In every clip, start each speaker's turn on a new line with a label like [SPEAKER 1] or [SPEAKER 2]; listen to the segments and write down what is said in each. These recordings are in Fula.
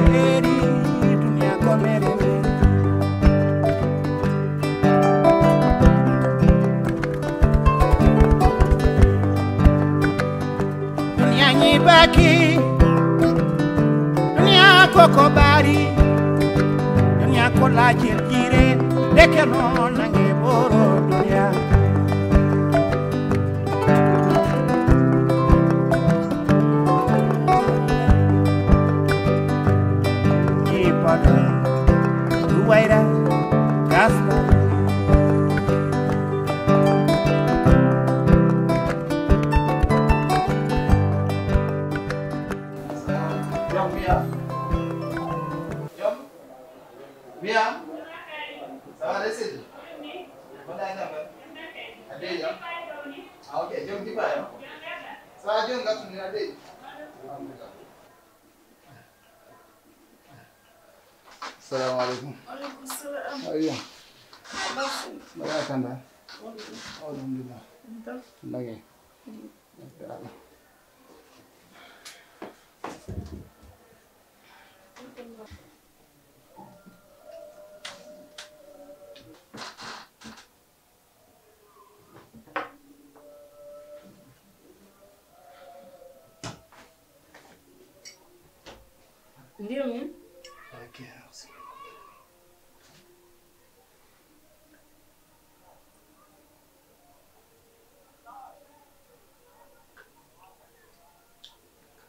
[SPEAKER 1] mereri dunia ko mereri dunia nyibaki dunia ko bari dunia ko lajir jire deke non nange boro dunia Ruwaira Gaspa
[SPEAKER 2] Mia ça va laisser on a une adé ah ok jom di bayo ça va jom gatu ni adé Assalamu alaikum.
[SPEAKER 3] Waalaikum salam.
[SPEAKER 2] Ayo.
[SPEAKER 3] Bafu.
[SPEAKER 2] Baga kanda. Alhamdulillah. Lagi.
[SPEAKER 3] Ndio mimi.
[SPEAKER 2] Okay.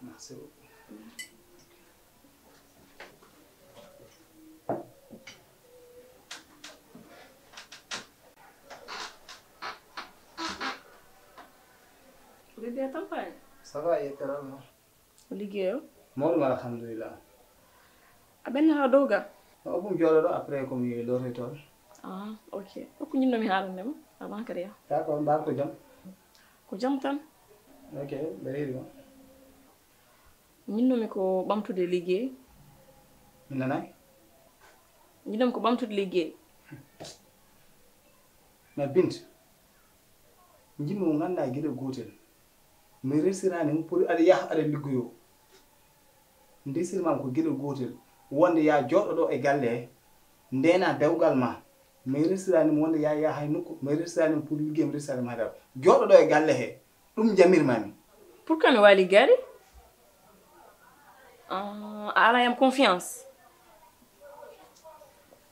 [SPEAKER 2] Merci beaucoup.
[SPEAKER 3] Bébé tampay.
[SPEAKER 2] Ça va yetara no.
[SPEAKER 3] Liggéeyo.
[SPEAKER 2] Modou alhamdulillah.
[SPEAKER 3] Aben ha doga.
[SPEAKER 2] O bum jolo do après comme yi do retol.
[SPEAKER 3] Ah, OK. Ko nyinno mi haalande ma avant kare ya.
[SPEAKER 2] D'accord, mbar ko jam.
[SPEAKER 3] Ko jam tan.
[SPEAKER 2] OK, beri do.
[SPEAKER 3] Nyinno mi ko bamtude liggéey.
[SPEAKER 2] Nana?
[SPEAKER 3] Nyinno ko bamtude liggéey.
[SPEAKER 2] Mais bint. Njimo nganda gide gotel. Mi resirani pour ada yah ada liggoyo. Ndisirma ko gide gotel. Wonde ya joddo do e galle ndena dawgal ma mi resirani wonde ya hay nokku mi resirani pour liggey mi resirani ma daw joddo do e galle he dum jamirmami
[SPEAKER 3] Pour que mi wali gari? Ala yam confiance.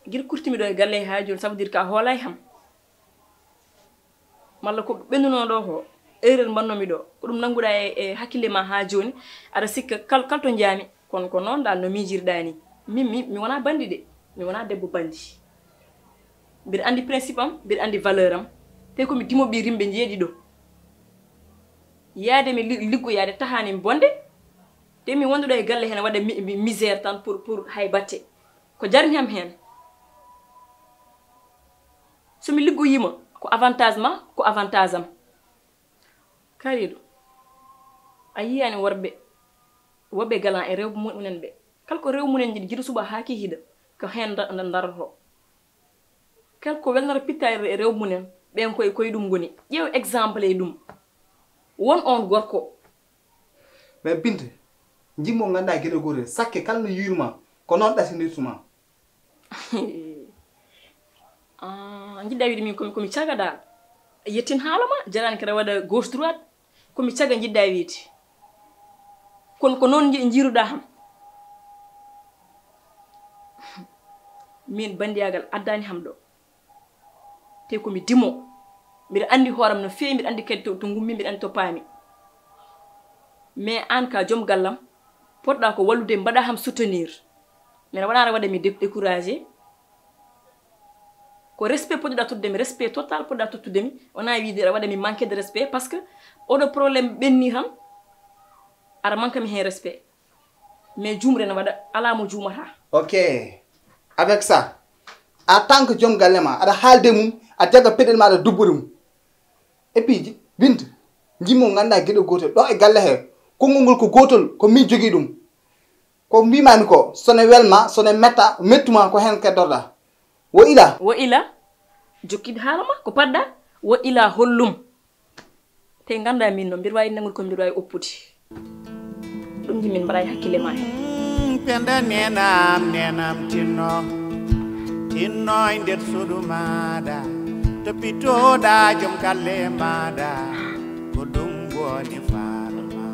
[SPEAKER 3] Gir kurtimi do e galle ha jol ça veut dire ka holay ham. Malla ko benduno do ho erreur bannomi do ko dum nanguda e hakkille ma ha joni ada sikka kalto jami kon non dal no mijirdani mi wona bandi de mi wona debbo bandi bir andi principe am bir andi valeur am te ko mi dimo bi rimbe jeedi do yaade mi liggo yaade tahani bonde te mi wondudo e galle hen wada misère tan pour hay batte ko jarni am hen so mi liggo yima ko avantage ma ko avantage am karido ayiyani wobe galan e rew munen be kalko rew munen jiru suba haki hida ko hen ndarto kalko welnar pitta e rew munen ben koy dum goni jew exemple e dum won on gorko
[SPEAKER 2] mais binte njimo nganda gede gore sakke kalno yurma ko non dasinirtuma
[SPEAKER 3] jidda wiide min komi caga dal yettin haalama jarani kara wada gauche droite komi caga jidda wiide ko non jiruda ham min bandiyagal addani ham do te komi dimo mi andi horam no feewi mi andi kadi to ngummi mi andi to paami mais an ka jom gallam podda ko wallude mbada ham soutenir mais wana wada mi décourager ko respect podda tudde mi respect total podda tudde mi wana wiide wada mi manquer de respect parce que odo problème benni ham ara manka mi hen respect mais jumre na wada ala mo jumata.
[SPEAKER 2] OK, avec ça en tant que jom gallema ada halde mum a jaga pedel ma da dubburum et puis bint njimo nganda gedo gotel do e galle he ko ngol ko gotol ko mi jogi dum ko mi mami ko sone welma sone metta mettuma ko hen kedorda wo ila
[SPEAKER 3] jokid halama ko padda wo ila hollum te ganda min no bir wayi nangul ko bir wayi opputi dum jimin baray hakkile ma hen
[SPEAKER 1] penda nenam tinno tinno e nder suudu maɗa toppitoɗa joom galle maɗa ko ɗum woni farma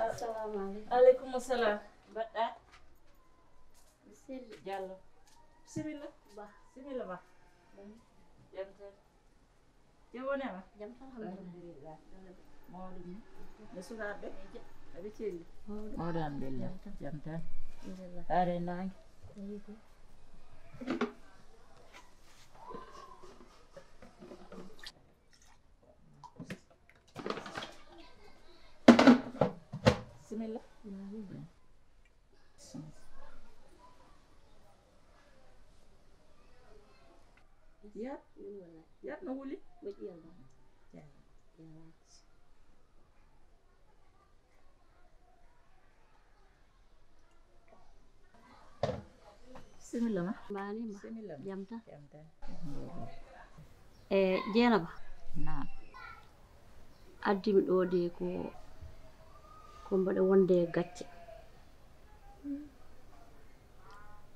[SPEAKER 4] Assalamualaikum.
[SPEAKER 3] Waalaikumsalam. Baɗɗa
[SPEAKER 4] Bismillah.
[SPEAKER 3] Diallo. Bismillah.
[SPEAKER 4] Bah.
[SPEAKER 3] Bismillah ba. Jam tan. Jewonema?
[SPEAKER 4] Jam tan
[SPEAKER 3] Alhamdulillah. Mawɗum ni. No sukaɓe? Aɓe celli? Mawɗo alhamdulillah. Jam tan.
[SPEAKER 4] Alhamdulillah.
[SPEAKER 3] Are nangue? Bismillah. Yat no wuli?
[SPEAKER 4] Moƴƴi Allah.
[SPEAKER 3] Bismillah ma.
[SPEAKER 4] Mbani ma.
[SPEAKER 3] Bismillah.
[SPEAKER 4] Jam tan.
[SPEAKER 3] Jam tan.
[SPEAKER 4] Dieynaba.
[SPEAKER 3] Naam.
[SPEAKER 4] Addimi ɗo de ko mbaɗa wonde e gacce.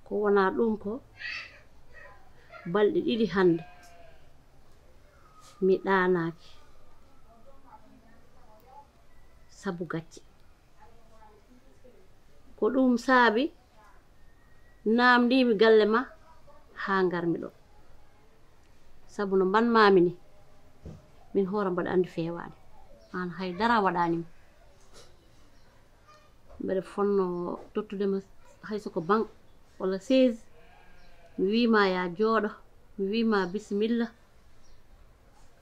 [SPEAKER 4] Ko wona ɗum ko balɗe ɗiɗi hande mi ɗanaki sabu gacce. Ko ɗum saabi namdimi galle ma ha garmi ɗo. Sabu no mbanmami ni min hoore mbaɗa andi fewani. An haydara waɗanimi. Mbeɗa fonno tottudema hayso ko banque walla 16 mi wima ya jooɗo mi wima bisimilla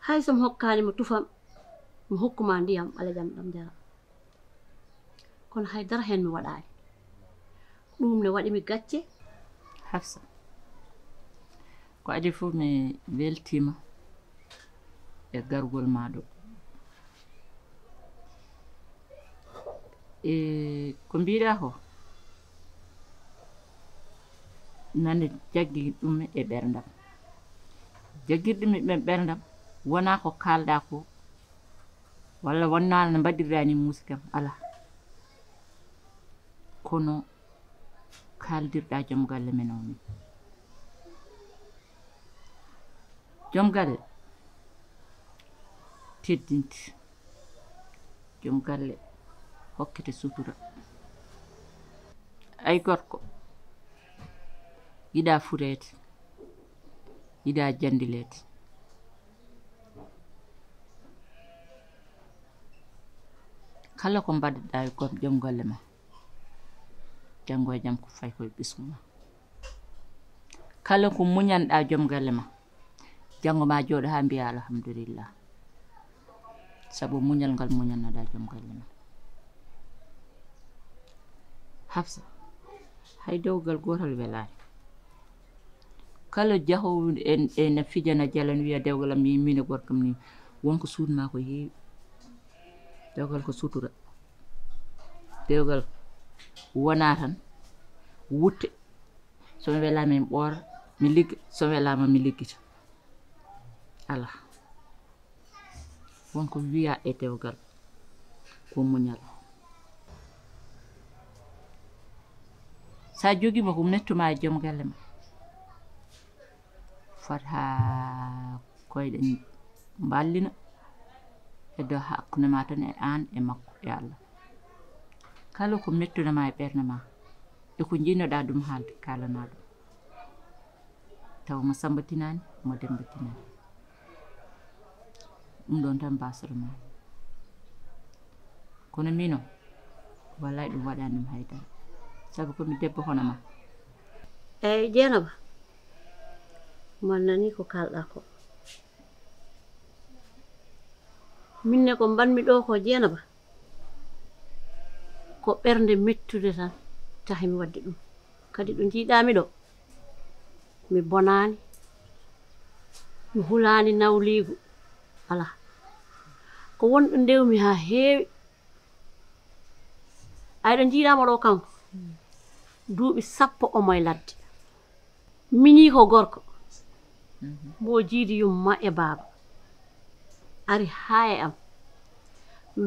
[SPEAKER 4] hayso mi hokkanima tufam mi hokkuma ndiyam ɓalejam ɗam jara kono haydara hen mi waɗani ɗum ne waɗimi gacce.
[SPEAKER 3] Hafsa ko adi fof mi weltima e gargol maɗo ko mbiɗa ko nane jaggi ɗum e ɓerdam jaggirɗum e ɓerdam wona ko kalɗa ko walla wonna no mbaɗirrani musikam ala kono kaldirɗa joom galle men o min joom galle teddinti joom galle hokkete sutura ay gorko yiɗa furede yiɗa jandilede kala ko mbaɗɗa e joom galle ma janggo e jaam ko fay koye ɓesguma kala ko muñanɗa joom galle ma janggo ma jooɗo ha mbiya alhamdulillah sabu muñal ngal muñannoɗa joom galle ma. Hafsa hay dewgal gotal welani kala jahowo ene fijana jalan wiya dewgal am mine gorkam ni wonko suudma ko heewi dewgal ko sutura dewgal wona tan wutte somi welama mi ɓoora mi ligga somi welama mi liggita ala wonko wiya e dewgal ko muñal sa joguima ko mettuma e joom galle ma fat ha koyɗen mballina e dow hakkude ma tan e an e makko e Allah kala ko mettunama e ɓerde ma e ko jinnoɗa ɗum haalde kalana ɗum taw mo Samba tinani mo Demba tinani ɗum ɗon tan basaroma kono mino wallay ɗum waɗanimi haydara sabu komi debbo hono ma.
[SPEAKER 4] Eyyi Dieynaba man nani ko kalɗa ko minne ko mbanmi ɗo ko Dieynaba ko ɓernde mettude tan tahi mi wadde ɗum kadi ɗo jiiɗami ɗo mi bonani mi hulani nawligu ala ko wonɗo ndewmi ha heewi ayɗo jiiɗama ɗo kanko duuɓi 10 omo e ladde miñi ko gorko mbo jiidi yumma e baaba ari haa e am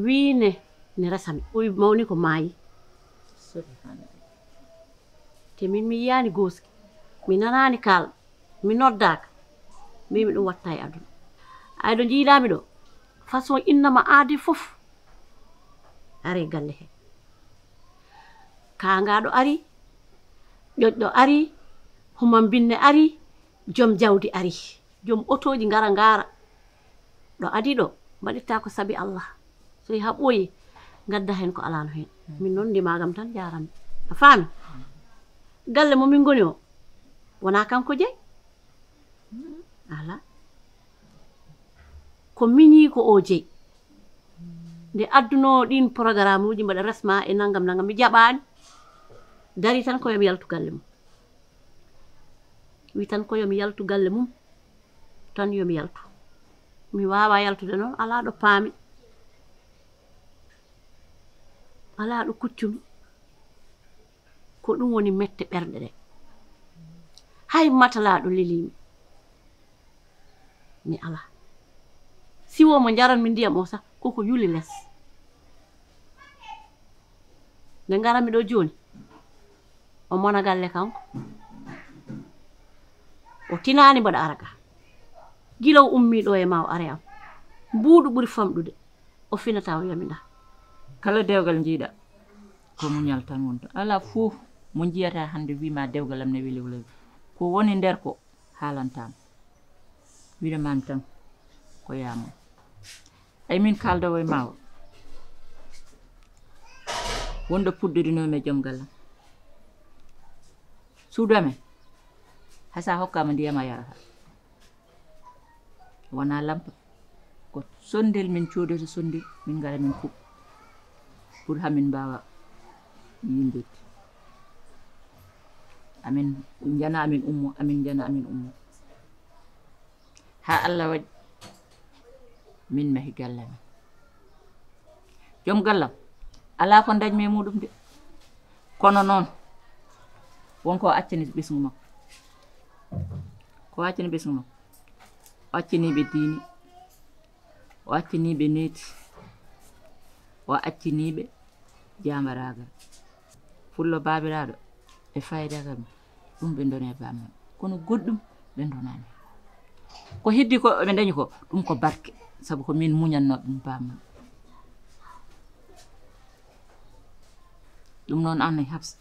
[SPEAKER 4] wiine ne resami ɓoyi mawni ko maayi te min mi yiyani gooski mi nanani kalɗo mi noddaka mbimi ɗum watta e aduna ayɗo jiiɗami ɗo façon innama aadi fof ari galle he kangaɗo ari ƴoƴɗo ari human binne ari joom jawdi ari joom otoji ngara ngara ɗo adi ɗo mbaɗitta ko sabi Allah so ha ɓooyi gadda hen ko alano hen min noon ndimagam tan jaranmi a faami galle momin goni o wona kanko jeyi ala ko miñi ko o jeyi nde adduno ɗin programme uji mbaɗa resma e nangam mi jaɓani dari tan ko yomi yaltu galle mum wi tan ko yomi yaltu galle mum tan yomi yaltu mi wawa yaltude noon ala ɗo paami ala ɗo kuccumi ko ɗum woni mette ɓerɗe ɗe hay matalaɗo lelimi mi ala siwo mo jaranmi ndiyam o sah koko yuli less nde garami ɗo joni o mona galle kanko o tinani mbaɗa araga gilaw ummi ɗo e ma o are am mbuuɗu ɓuri famɗude o finata o yaminda
[SPEAKER 5] kala dewgal jiiɗa ko muñal tan wonta ala fof mo jiyata hande wima dewgalam ne weli weli ko woni nder ko haalantama wiɗamami tan ko yamam ay min kaldowo e mawo wonɗo puɗɗorinomi e joom gallam suudu amen hasa hokkama ndiyam a yarata wona lampa ko sondel min coodata sondel min gara min kuɓ pour hamin mbawa yimɓede amin jana amin ummo amin jana amin ummo ha Allah waɗi min mahi galle men joom gallam ala ko dañmi e muɗum de kono noon wonko accani ɓesgu makko ko accani ɓesgu makko o accaniɓe diine o accaniɓe neeti o accaniɓe jamaragal fullo babiraɗo e faydagal ɗum ɓe done bamam kono goɗɗum ɓe donani ko heddi ko ɓe dañi ko ɗum ko barke sabu ko min muñanno ɗum bamam ɗum noon an e Habsa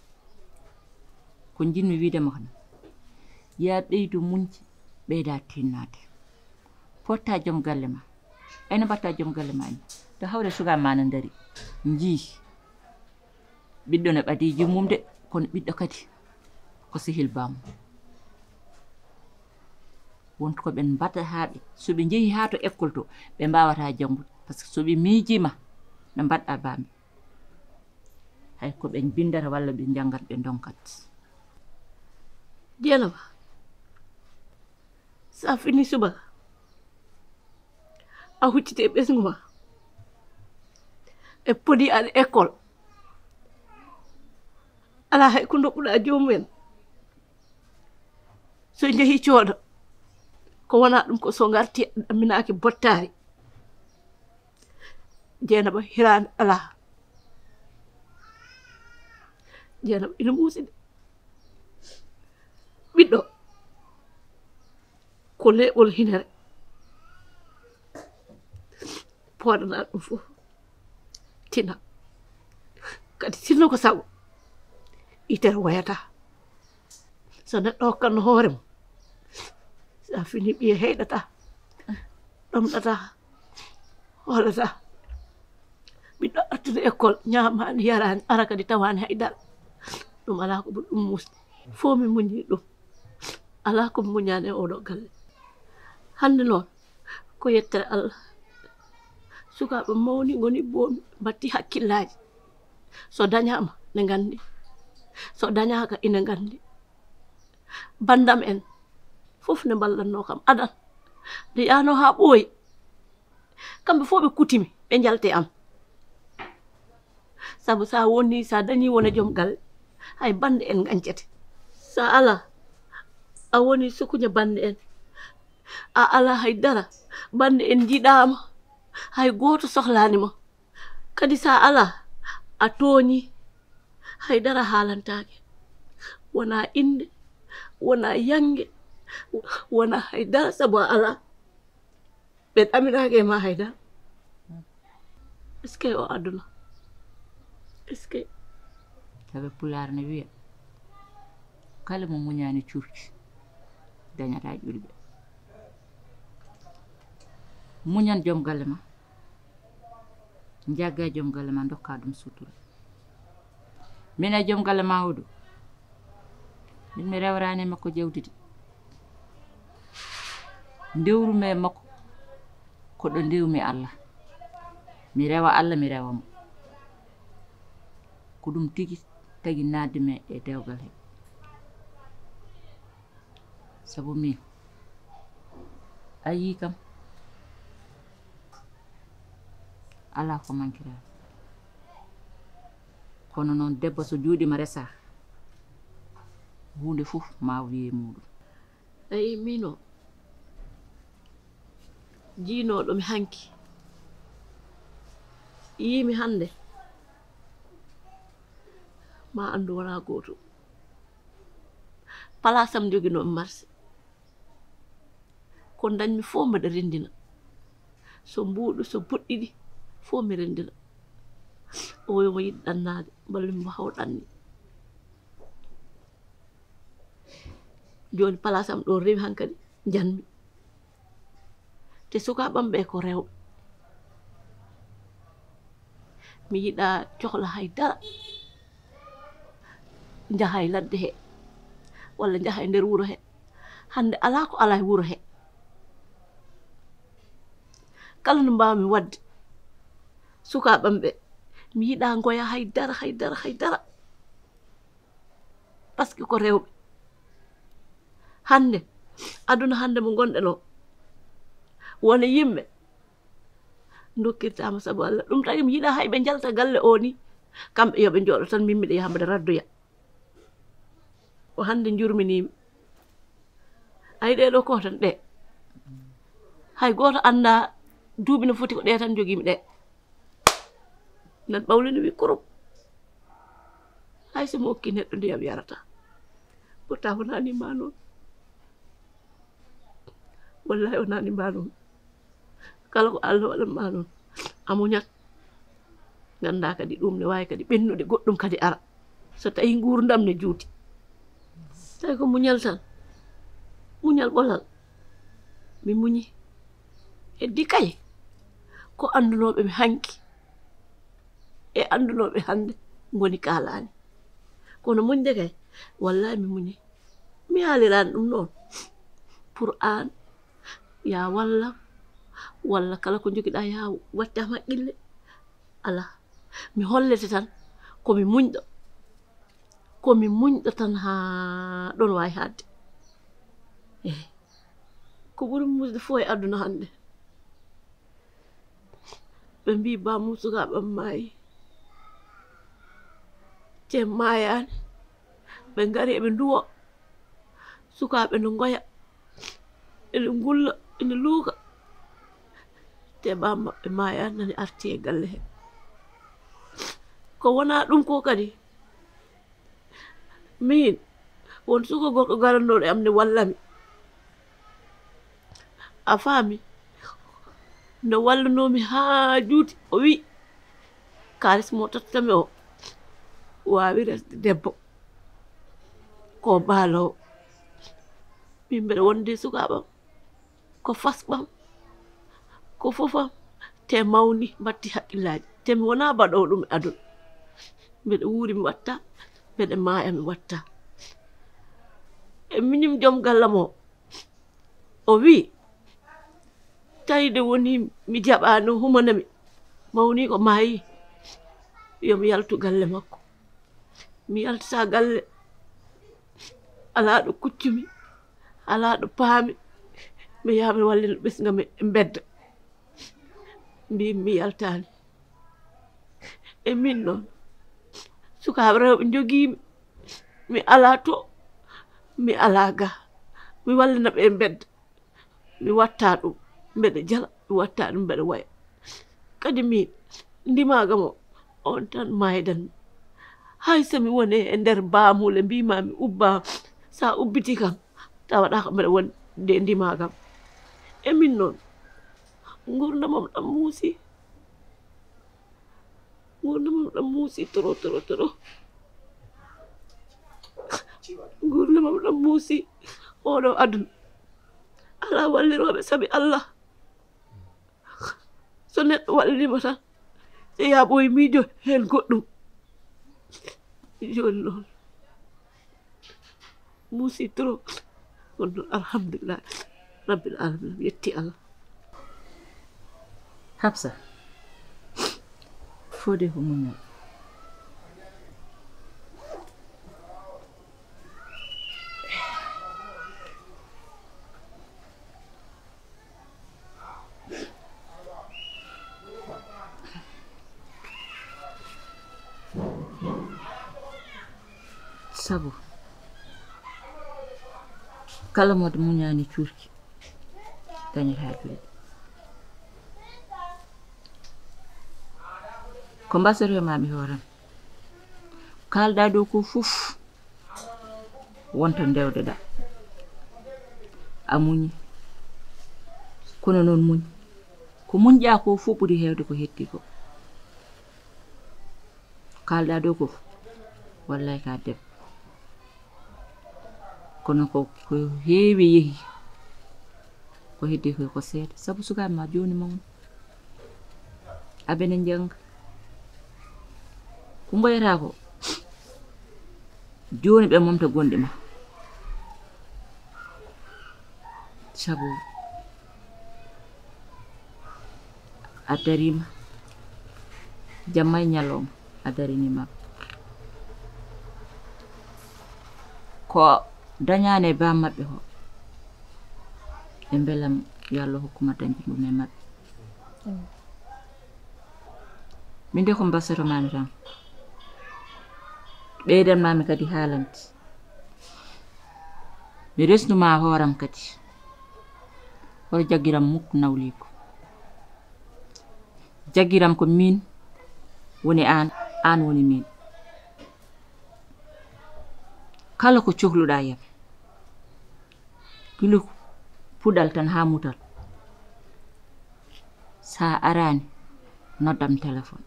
[SPEAKER 5] ko jinmi widema kono ya ɓeydu muñde ɓeyda tinnade fotta joom galle ma ayno mbatta joom galle ma ni to hawre suga ma no dari jii ɓiɗɗo ne ɓadi jimmum de kono ɓiɗɗo kadi ko sehil bamum wonto ko ɓe mbatta haaɓe so ɓe jeehi ha to école to ɓe mbawata jangude par ce que so ɓe miijima no mbaɗɗa bamɓe hay ko ɓe bindata walla ɓe jangat ɓe donkat
[SPEAKER 4] Dieynaba sa fini suba a huccite ɓesgu ma e podi aɗa école ala hay ko dokkuɗa jomumen so jeehi cooda ko wona ɗum ko so garti ɗamminaki bottari Dieynaba hirande ala Dieynaba ina muuside ɓiɗɗo ko leɓol hinere poɗana ɗum fof tina kadi sinno ko sago itere wayata so neɗɗo hokkanno hoore mum sa fini ɓiye heyɗata ɗomɗata hoolata ɓiɗɗo artude école ñamani yarani ara kadi tawani haydara ɗum ala ko ɓuri ɗum musde fo mi muñi ɗum ala ko muñani e oɗo galle hande noon ko yettere Allah sukaɓe mawni goni bomi batti hakkillaji so dañama ne gandi so dañaka ina gandi bandam en fof ne ballanno kam adan de yano ha ɓooyi kamɓe fof ɓe kutimi ɓe jalte am sabu sa woni sa dañi wona joom galle hay bande en gancete sa ala a woni sukuña bande en a ala hay dara bande en jiɗama hay goto sohlanima kadi sa ala a tooñi hay dara haalantake wona inde wona yange wona hay dara sabu a ala ɓe ɗaminake ma hay dara est ce que o aduna est ce que
[SPEAKER 5] sabe pular ne wiya kala mo muñani curki dañata ƴulɓe muñan joom galle ma jagga joom galle ma dokka ɗum sutura min e joom galle ma oɗo min mi rewrani makko jewdidi ndewrumi e makko ko ɗo ndewmi Allah mi rewa Allah mi rewa mo ko ɗum tigi tagi nadde me e dewgal he sabu min a yi kam ala ko mankira kono noon debbo so juuɗima resa hunde fof ma wiye muɗum
[SPEAKER 4] ayi mino jiinoɗo mi hanki yimi hande ma andu wona goto place am joginomi marché ko dañmi fof mbeɗa rendina so mbuuɗu so boɗɗiɗi fof mi rendina o yomo yiɗ ɗannade mballumi haw ɗanni joni place am ɗo rewi hankadi janmi te sukaɓamɓe ko rewɓe mi yiɗa cohla hay dara jahay ladde he walla jahay nder wuro he hande ala ko ala e wuro he kala no mbawmi wadde sukaɓamɓe mi yiɗa goya hay dara par ce que ko rewɓe hande aduna hande mo gonɗen o wona yimɓe dokkirtama sabu Allah ɗum tagi mi yiɗa hay ɓe jalta galle o ni kamɓe yoɓe jooɗo tan min miɗa yaha mbaɗa raddoya o hande jurminimi ayi ɗeɗo ko tan ɗe hay goto anda duuɓi no foti ko ɗe tan jogimi ɗe nan ɓawlini wi kurum hay somo hokki neɗɗo ndiyam yarata pourtant wonani ma noon wallahi wonani ma noon kala ko Allah waɗanma noon a muñat ganda kadi ɗum ne wawi kadi ɓennude goɗɗum kadi ara so tawi gurdam ne juuti tawi ko muñal tan muñal ɓolal mi muñi heddi kay ko andunoɓe mi hanki e andunoɓe hande goni kalani kono muñde kay wallahi mi muñi mi haalirani ɗum noon pour an ya wallam walla kala ko joguiɗa ya wattama haqqille ala mi hollete tan komi muñɗo tan ha ɗon wawi hadde eyi ko ɓuuri musde fof e aduna hande ɓe mbi bamum sukaɓam maayi te mayani ɓe gari eɓe duwo sukaɓe no goya ene gulla ene luuka te bammaɓe mayani nani arti e galle he ko wona ɗum ko kadi min won suka gorko garannoɗo am ne wallami a faami nde wallanomi ha juuti o wi kalis mo tottami o wawi resde debbo ko baalowo min mbeɗa wonde sukaɓam ko fasɓam ko fofam te mawni mbatti haqqillaji te mi wona baɗowo ɗum e aduna mbeɗa wuuri mi watta mbeɗa maaya mi watta e minim joom gallam o wi tawide woni mi jaɓano humanami mawni ko maayi yo mi yaltu galle makko mi yaltata galle ala ɗo kuccumi ala ɗo paami mi yaha mi wallina ɓesgam e bedda mi yaltani e min noon sukaɓe rewɓe jogiimi mi ala to mi ala ga mi wallina ɓe bedda mi watta ɗum mbeɗa jala mi watta ɗum mbeɗa waya kadi min ndimaga mo on tan maydanmi hay somi woni e nder baamule mbimami ubba sa ubbiti kam tawaɗa ko mbeɗa woni nde ndimagam e min noon gurdamam ɗam muusi trop gurdamam ɗam muusi oɗo aduna ala walliroɓe saabi Allah so neɗɗo wallima tan so yaɓoye miijo hen goɗɗum joni noon muusi trop kono noon alhamdulillah rabbil alamin yetti Allah.
[SPEAKER 5] Hafsa fode ko muñal sabu kala moɗo muñani cuurki dañata julde ko mbasoremami hooram kalɗa ɗo ko fof wonto ndewdeɗa a muñi kono noon muñ ko muñƴa ko fof ɓuuri hewde ko hetti ko kalɗa ɗo ko wallay ka debbo kono ko heewi yehi ko heddi ko seeɗa sabu sukaɓe ma joni mawni abene jangga ko mboyata ko joni ɓe momta gonɗe ma sabu a darima jamma e ñalawma a darinima ko dañane ba mabɓe ko ɓe belam yo Allah hokkuma dañde ɗum e mabɓe min de ko mbasatomami tan ɓeydanmami kadi haalante mi resnuma hooram kadi hoto jaggiram mukko nawliko jaggiram ko min woni an woni min kala ko cohluɗa yam kilo puɗal tan ha mutal sa arani noddam téléphone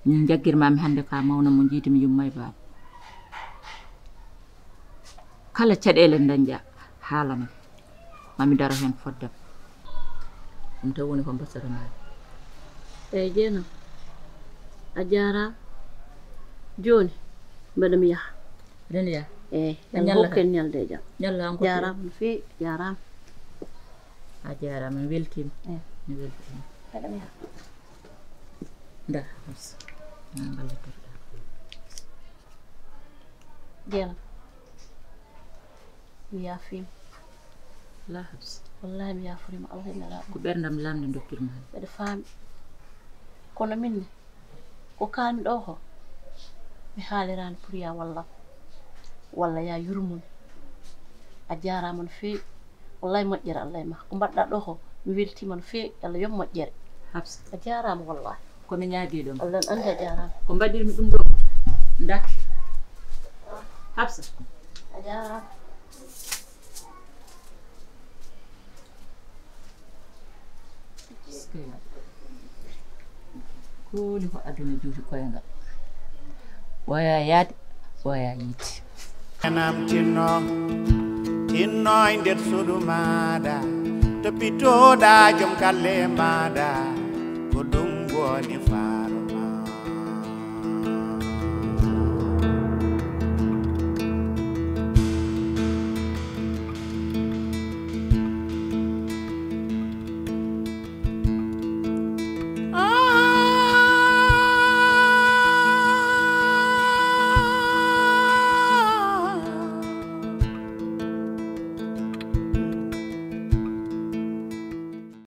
[SPEAKER 5] min jaggirmami hande ka mawna mo jiitimi yummay baaba kala caɗele dañƴa haalama mami daro hen foddam ɗum taw woni ko mbasatomami
[SPEAKER 4] eyyi jeenam a jarama joni mbeɗa mi yaha
[SPEAKER 5] aɗa yaha
[SPEAKER 4] eyyi yalla hokken ñalde e jaam
[SPEAKER 5] ñalla on ko
[SPEAKER 4] jarama no fewi jarama
[SPEAKER 5] a jarama mi weltima mi weltima
[SPEAKER 4] mbeɗa mi yaha
[SPEAKER 5] nda ngallitorɗa
[SPEAKER 4] jeenam mi yaafima
[SPEAKER 5] la Hafsa
[SPEAKER 4] wallahi mi yaafurima Allah ina laaɓa
[SPEAKER 5] ko ɓerdam lamde dokkirma
[SPEAKER 4] mbeɗa faami kono minne ko kalmi ɗo ko mi haalirani pour ya wallam walla ya yurmun a jarama no fewi wallahi moƴƴere Allah e ma ko mbaɗɗa ɗo ko mi weltima no fewi Allah yob moƴƴere
[SPEAKER 5] Hafsa
[SPEAKER 4] a jarama wallahi
[SPEAKER 5] komi ñaagi ɗum
[SPEAKER 4] Allah n andi a jarama
[SPEAKER 5] ko mbaɗirmi ɗum ɗo nda Hafsa
[SPEAKER 4] a jarama
[SPEAKER 5] koni ko aduna juuti koyngal waya yaade waya yiiti
[SPEAKER 1] enam tinno e nder suudu maɗa toppitoɗa joom galle maɗa ko ɗum woni fa